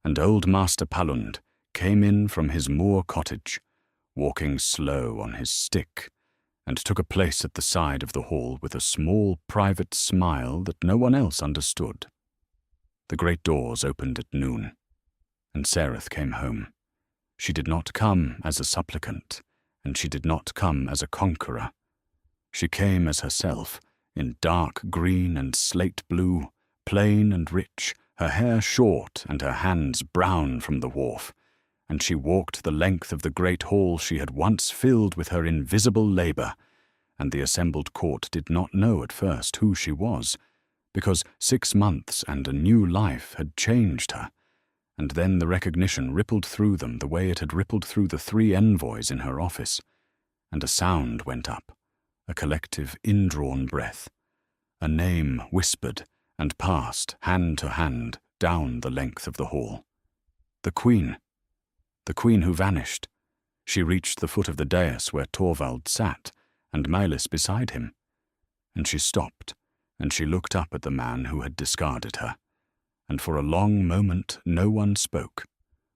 And old Master Palund came in from his moor cottage, walking slow on his stick, and took a place at the side of the hall with a small private smile that no one else understood. The great doors opened at noon, and Sereth came home. She did not come as a supplicant, and she did not come as a conqueror. She came as herself, in dark green and slate blue, plain and rich, her hair short and her hands brown from the wharf, and she walked the length of the great hall she had once filled with her invisible labor, and the assembled court did not know at first who she was, because 6 months and a new life had changed her, and then the recognition rippled through them the way it had rippled through the 3 envoys in her office, and a sound went up, a collective indrawn breath. A name whispered and passed hand to hand down the length of the hall. The Queen who vanished. She reached the foot of the dais where Torvald sat, and Maelys beside him, and she stopped, and she looked up at the man who had discarded her, and for a long moment no one spoke.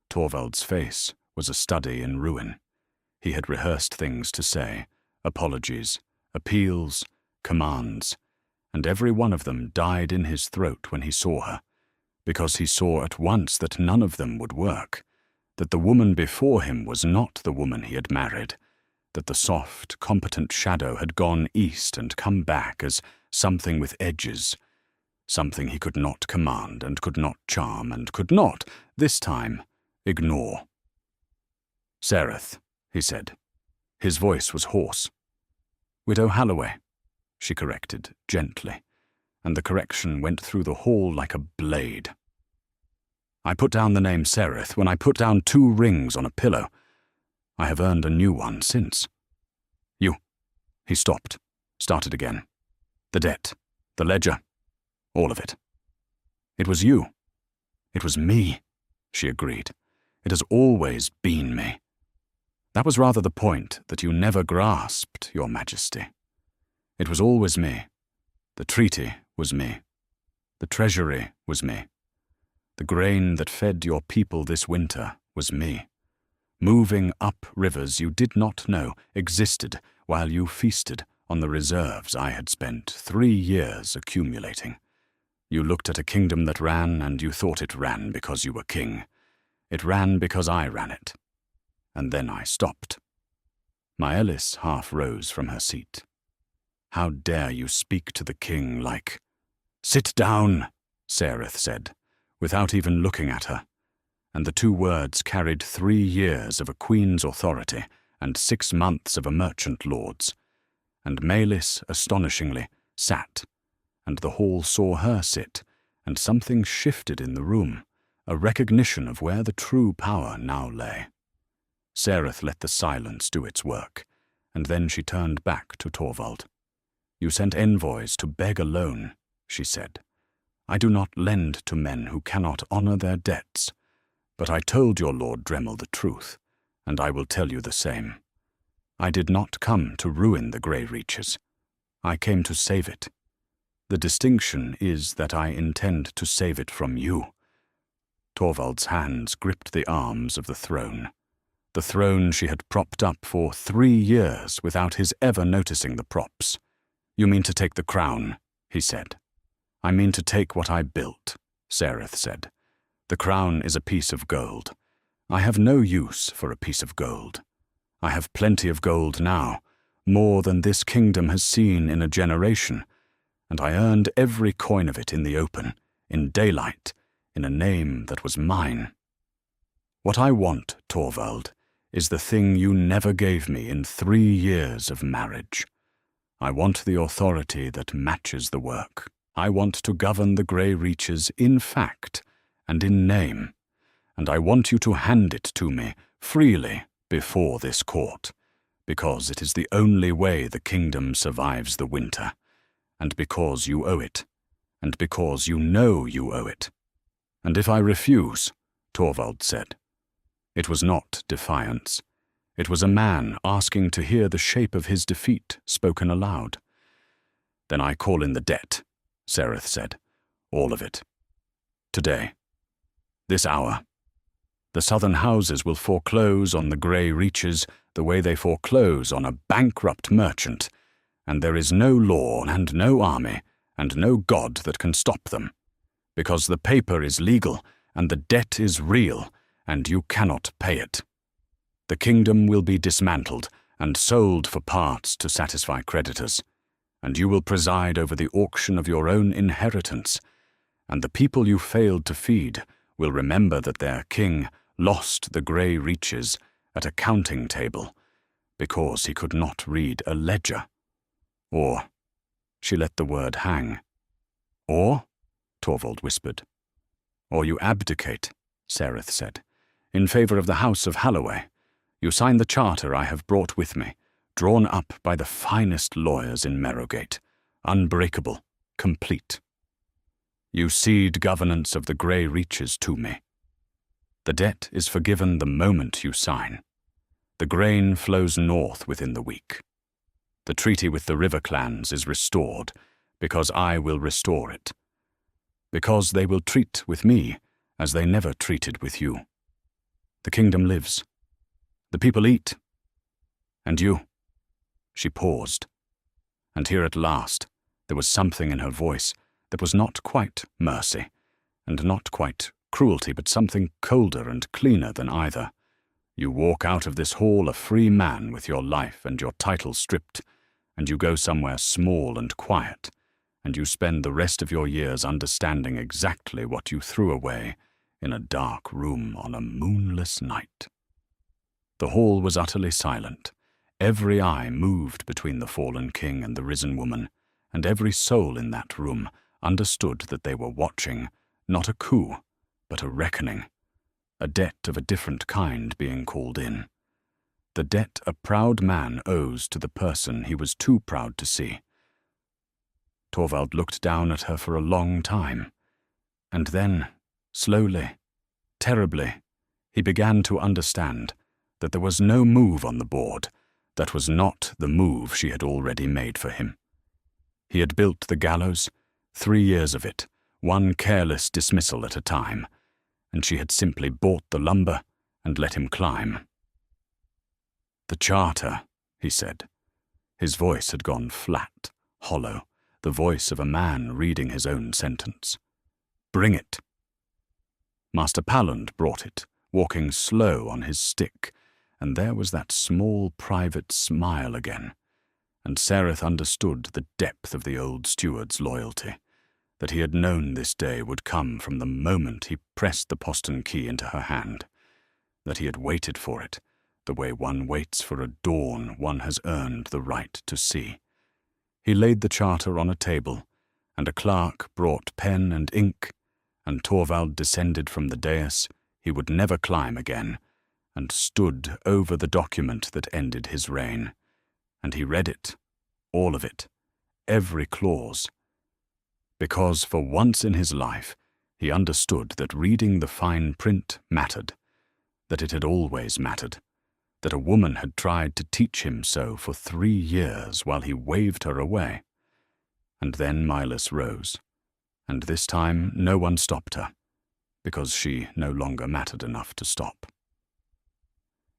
Torvald's face was a study in ruin. He had rehearsed things to say, apologies, appeals, commands, and every one of them died in his throat when he saw her, because he saw at once that none of them would work, that the woman before him was not the woman he had married, that the soft, competent shadow had gone east and come back as something with edges, something he could not command and could not charm and could not, this time, ignore. "Sereth," he said. His voice was hoarse. "Widow Halloway," she corrected gently, and the correction went through the hall like a blade. "I put down the name Sereth when I put down 2 rings on a pillow. I have earned a new one since. You." He stopped, started again. "The debt, the ledger, all of it. It was you. It was me," she agreed. "It has always been me. That was rather the point that you never grasped, Your Majesty. It was always me. The treaty was me. The treasury was me. The grain that fed your people this winter was me. Moving up rivers you did not know existed while you feasted on the reserves I had spent 3 years accumulating. You looked at a kingdom that ran, and you thought it ran because you were king. It ran because I ran it. And then I stopped. Maelys half rose from her seat. How dare you speak to the king like— "Sit down," Sareth said, without even looking at her, and the 2 words carried 3 years of a queen's authority and 6 months of a merchant lord's. And Maelys, astonishingly, sat, and the hall saw her sit, and something shifted in the room, a recognition of where the true power now lay. Sareth let the silence do its work, and then she turned back to Torvald. "You sent envoys to beg a loan," she said. "I do not lend to men who cannot honor their debts. But I told your Lord Dremel the truth, and I will tell you the same. I did not come to ruin the Grey Reaches. I came to save it. The distinction is that I intend to save it from you." Torvald's hands gripped the arms of the throne she had propped up for 3 years without his ever noticing the props. "You mean to take the crown," he said. "I mean to take what I built," Sareth said. "The crown is a piece of gold. I have no use for a piece of gold. I have plenty of gold now, more than this kingdom has seen in a generation, and I earned every coin of it in the open, in daylight, in a name that was mine. What I want, Torvald, is the thing you never gave me in 3 years of marriage. I want the authority that matches the work. I want to govern the Grey Reaches in fact and in name, and I want you to hand it to me freely before this court, because it is the only way the kingdom survives the winter, and because you owe it, and because you know you owe it." "And if I refuse," Torvald said. It was not defiance. It was a man asking to hear the shape of his defeat spoken aloud. "Then I call in the debt," Sareth said. "All of it. Today. This hour. The southern houses will foreclose on the Grey Reaches the way they foreclose on a bankrupt merchant, and there is no law and no army and no God that can stop them, because the paper is legal and the debt is real, and you cannot pay it. The kingdom will be dismantled and sold for parts to satisfy creditors, and you will preside over the auction of your own inheritance, and the people you failed to feed will remember that their king lost the Grey Reaches at a counting table because he could not read a ledger. Or," she let the word hang. "Or," Torvald whispered. "Or you abdicate," Sareth said, "in favor of the House of Halloway. You sign the charter I have brought with me, drawn up by the finest lawyers in Merrowgate, unbreakable, complete. You cede governance of the Grey Reaches to me. The debt is forgiven the moment you sign. The grain flows north within the week. The treaty with the river clans is restored, because I will restore it. Because they will treat with me as they never treated with you. The kingdom lives. The people eat. And you." She paused, and here at last there was something in her voice that was not quite mercy, and not quite cruelty, but something colder and cleaner than either. "You walk out of this hall a free man with your life and your title stripped, and you go somewhere small and quiet, and you spend the rest of your years understanding exactly what you threw away in a dark room on a moonless night." The hall was utterly silent. Every eye moved between the fallen king and the risen woman, and every soul in that room understood that they were watching not a coup, but a reckoning, a debt of a different kind being called in. The debt a proud man owes to the person he was too proud to see. Torvald looked down at her for a long time, and then, slowly, terribly, he began to understand that there was no move on the board that was not the move she had already made for him. He had built the gallows, 3 years of it, one careless dismissal at a time, and she had simply bought the lumber and let him climb. "The charter," he said. His voice had gone flat, hollow, the voice of a man reading his own sentence. "Bring it." Master Palland brought it, walking slow on his stick, and there was that small private smile again, and Sereth understood the depth of the old steward's loyalty, that he had known this day would come from the moment he pressed the postern key into her hand, that he had waited for it, the way one waits for a dawn one has earned the right to see. He laid the charter on a table, and a clerk brought pen and ink, and Torvald descended from the dais he would never climb again, and stood over the document that ended his reign, and he read it, all of it, every clause, because for once in his life he understood that reading the fine print mattered, that it had always mattered, that a woman had tried to teach him so for 3 years while he waved her away. And then Milas rose, and this time no one stopped her, because she no longer mattered enough to stop.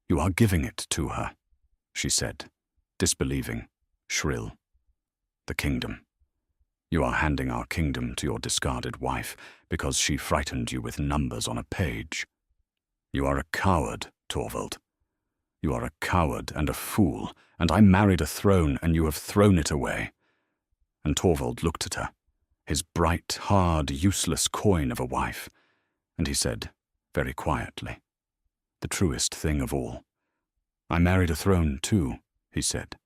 "You are giving it to her," she said, disbelieving, shrill. "The kingdom. You are handing our kingdom to your discarded wife because she frightened you with numbers on a page. You are a coward, Torvald. You are a coward and a fool, and I married a throne and you have thrown it away." And Torvald looked at her, his bright, hard, useless coin of a wife, and he said, very quietly, the truest thing of all. "I married a throne too," he said.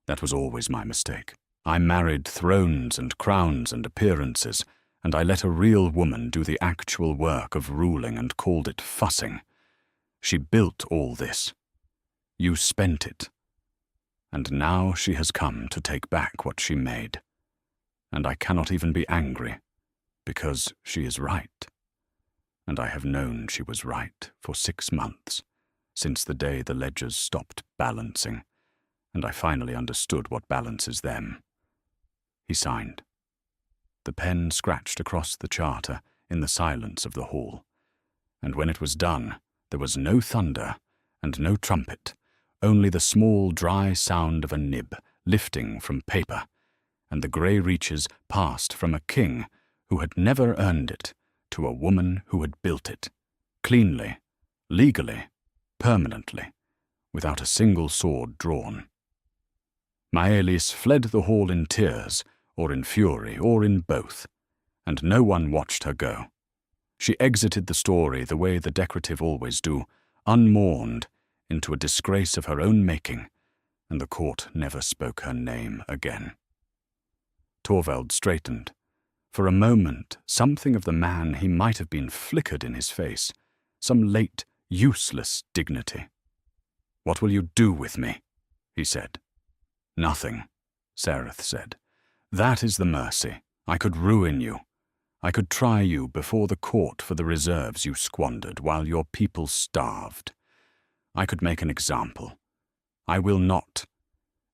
"That was always my mistake. I married thrones and crowns and appearances, and I let a real woman do the actual work of ruling and called it fussing. She built all this. You spent it. And now she has come to take back what she made. And I cannot even be angry, because she is right. And I have known she was right for 6 months, since the day the ledgers stopped balancing, and I finally understood what balances them." He signed. The pen scratched across the charter in the silence of the hall, and when it was done, there was no thunder and no trumpet, only the small dry sound of a nib lifting from paper, and the grey reaches passed from a king who had never earned it to a woman who had built it, cleanly, legally, permanently, without a single sword drawn. Maelis fled the hall in tears, or in fury, or in both, and no one watched her go. She exited the story the way the decorative always do, unmourned, into a disgrace of her own making, and the court never spoke her name again. Torvald straightened. For a moment, something of the man he might have been flickered in his face, some late, useless dignity. "What will you do with me?" he said. "Nothing," Sereth said. "That is the mercy. I could ruin you. I could try you before the court for the reserves you squandered while your people starved. I could make an example. I will not.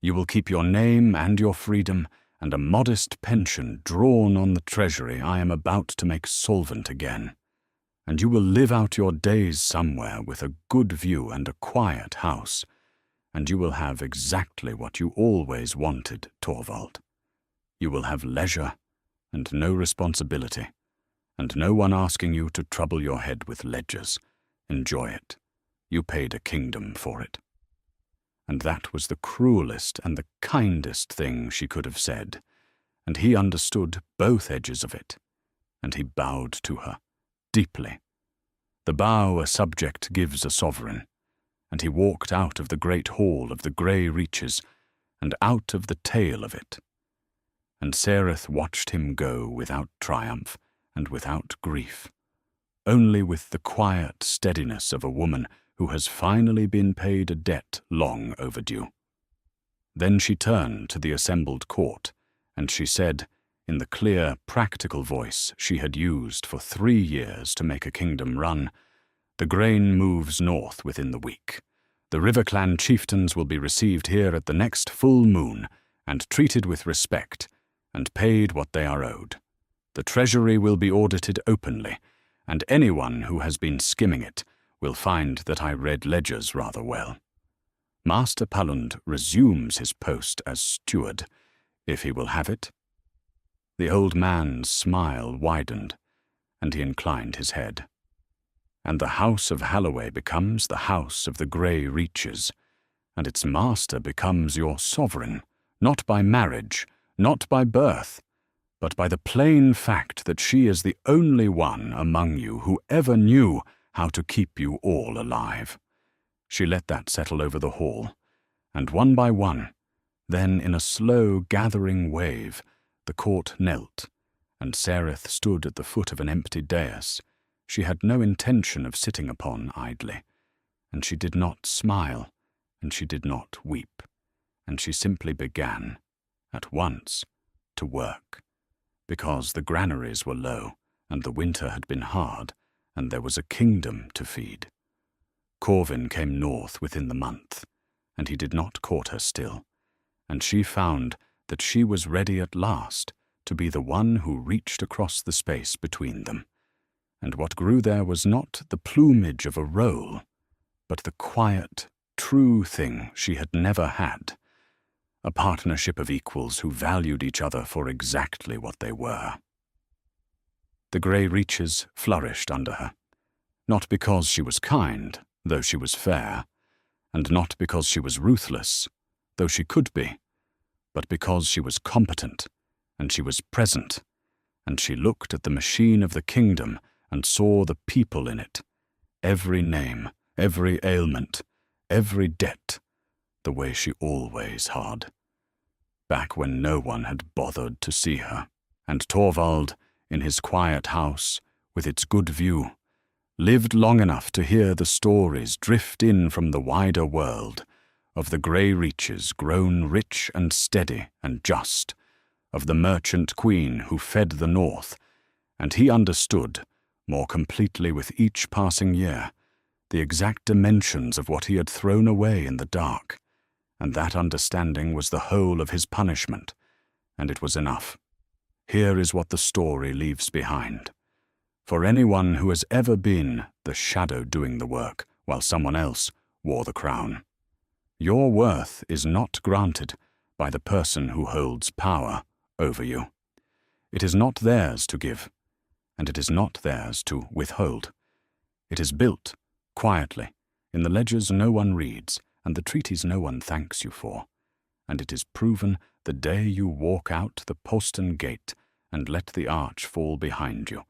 You will keep your name and your freedom, and a modest pension drawn on the treasury I am about to make solvent again. And you will live out your days somewhere with a good view and a quiet house, and you will have exactly what you always wanted, Torvald. You will have leisure and no responsibility, and no one asking you to trouble your head with ledgers. Enjoy it. You paid a kingdom for it." And that was the cruelest and the kindest thing she could have said, and he understood both edges of it, and he bowed to her, deeply. The bow a subject gives a sovereign, and he walked out of the great hall of the grey reaches, and out of the tail of it. And Sereth watched him go without triumph and without grief, only with the quiet steadiness of a woman who has finally been paid a debt long overdue. Then she turned to the assembled court, and she said, in the clear, practical voice she had used for 3 years to make a kingdom run, "The grain moves north within the week. The River Clan chieftains will be received here at the next full moon, and treated with respect, and paid what they are owed. The treasury will be audited openly, and anyone who has been skimming it will find that I read ledgers rather well. Master Palund resumes his post as steward, if he will have it." The old man's smile widened, and he inclined his head. "And the house of Halloway becomes the house of the Grey Reaches, and its master becomes your sovereign, not by marriage, not by birth, but by the plain fact that she is the only one among you who ever knew how to keep you all alive." She let that settle over the hall, and one by one, then in a slow gathering wave, the court knelt, and Sereth stood at the foot of an empty dais she had no intention of sitting upon idly, and she did not smile, and she did not weep, and she simply began, at once, to work, because the granaries were low, and the winter had been hard, and there was a kingdom to feed. Corvin came north within the month, and he did not court her still, and she found that she was ready at last to be the one who reached across the space between them. And what grew there was not the plumage of a role, but the quiet, true thing she had never had, a partnership of equals who valued each other for exactly what they were. The Grey Reaches flourished under her, not because she was kind, though she was fair, and not because she was ruthless, though she could be, but because she was competent, and she was present, and she looked at the machine of the kingdom and saw the people in it, every name, every ailment, every debt, the way she always had, back when no one had bothered to see her. And Torvald, in his quiet house, with its good view, lived long enough to hear the stories drift in from the wider world of the Grey Reaches grown rich and steady and just, of the merchant queen who fed the north, and he understood, more completely with each passing year, the exact dimensions of what he had thrown away in the dark, and that understanding was the whole of his punishment, and it was enough. Here is what the story leaves behind. For anyone who has ever been the shadow doing the work while someone else wore the crown. Your worth is not granted by the person who holds power over you. It is not theirs to give, and it is not theirs to withhold. It is built, quietly, in the ledgers no one reads, and the treaties no one thanks you for, and it is proven the day you walk out the postern gate and let the arch fall behind you,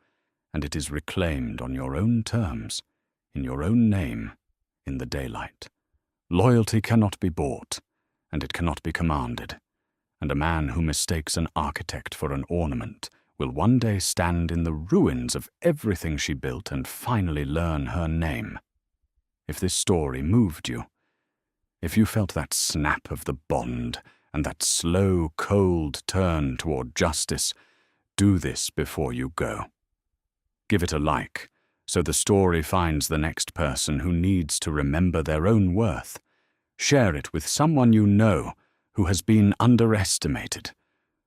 and it is reclaimed on your own terms, in your own name, in the daylight. Loyalty cannot be bought, and it cannot be commanded, and a man who mistakes an architect for an ornament will one day stand in the ruins of everything she built and finally learn her name. If this story moved you, if you felt that snap of the bond and that slow, cold turn toward justice, do this before you go. Give it a like, so the story finds the next person who needs to remember their own worth. Share it with someone you know who has been underestimated,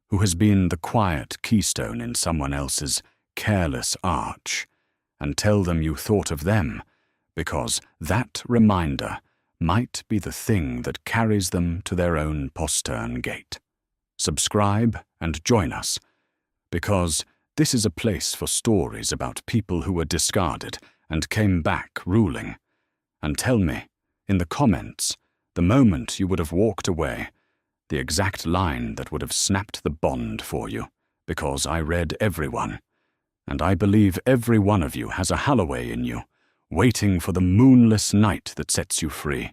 who has been the quiet keystone in someone else's careless arch, and tell them you thought of them, because that reminder might be the thing that carries them to their own postern gate. Subscribe and join us, because this is a place for stories about people who were discarded and came back ruling. And tell me, in the comments, the moment you would have walked away, the exact line that would have snapped the bond for you, because I read everyone, and I believe every one of you has a Halloway in you, waiting for the moonless night that sets you free.